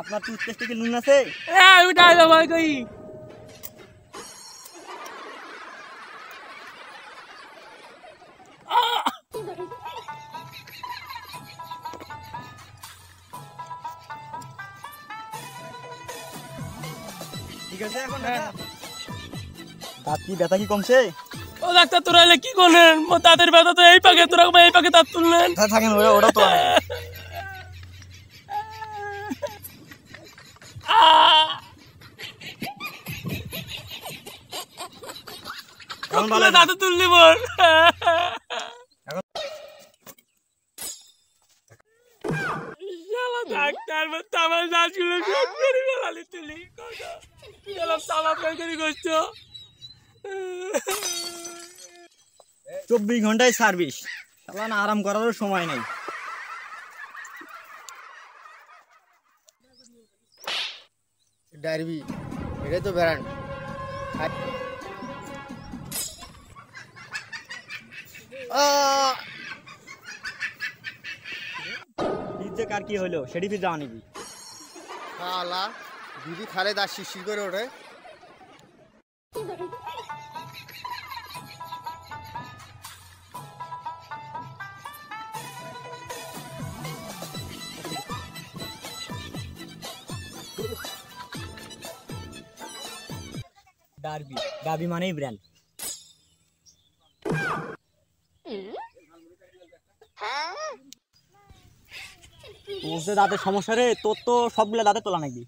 আপনার টুথপেস্টে কি নুন আছে? আমি ডাইলো ভাই কই ঠিক আছে এখন দাঁত কি ব্যথা কি কমছে? ও ডাক্তার তোরা এলে কি করলেন? দাঁতের ব্যথা তো এই পাকে, তোরা এই পাকে দাঁত তুললেন। থাকেন ওটা তো দাঁত তুললি বল। ডাক্তার আমার দাঁতগুলো সব করে বেড়ালি তুলি 24 ঘন্টায় সার্ভিস, না আরাম করারও সময় নেই। ডারবি এটাই তো ব্র্যান্ড। পিজ্জা কার কি হলো? সেটি পিজ্জা আনিবি আলা দিদি খালে দাঁত শিরশির করে ওঠে। ডারবি, ডাবি মানেই ব্র্যান্ড। তোর যে দাঁতের সমস্যা রে, তোর তো সবগুলো দাঁতে তোলা নাকি?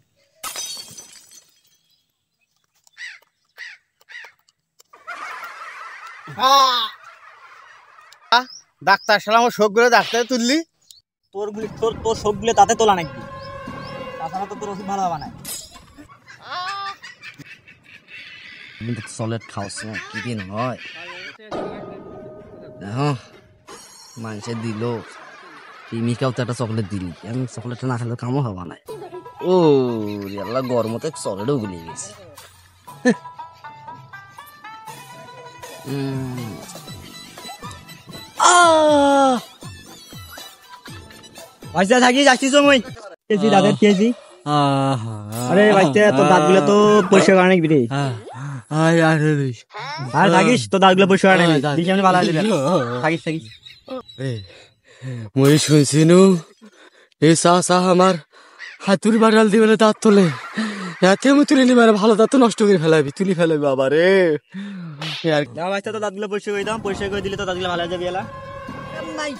ডাক্তার সালাম শোকগুলো ডাক্তারে তুললি। তোর সবগুলো দাঁতে তোলা নাকি? তাছাড়া তো তোর ওষুধ ভালো হবে না। চকলেট খাওয়াছ না কি দিন হয় মানুষে দিল প্রেমিকাও তো একটা চকলেট দিলি, আমি চকলেটটা না খেলে কামও হবা না। ও আল্লাহ গরমতে চকলেটও গুলিয়ে গেছে। পয়সা থাকিস আসছিস সময় কেজি দাঁতের কেজি। আরে ভাইতে তোর দাঁতগুলো তো পরিষ্কার করে নিবি রে। আর থাকিস তোর দাঁতগুলো পরিষ্কার করে নিবি, দিস আমি ভালো আসবে। থাকিস থাকিস মই শুনছি নু এই চা আমার হাতুর বাড়াল দিয়ে বলে দাঁত তোলে, এতে আমি তুলে নিবে ভালো দাঁত নষ্ট করে ফেলাবি, তুলি ফেলাবি বাবা রে। ভাইতে তোর দাঁতগুলো পরিষ্কার করে দাম, পরিষ্কার করে দিলে তো দাঁতগুলো ভালো হয়ে যাবে। এলা নাই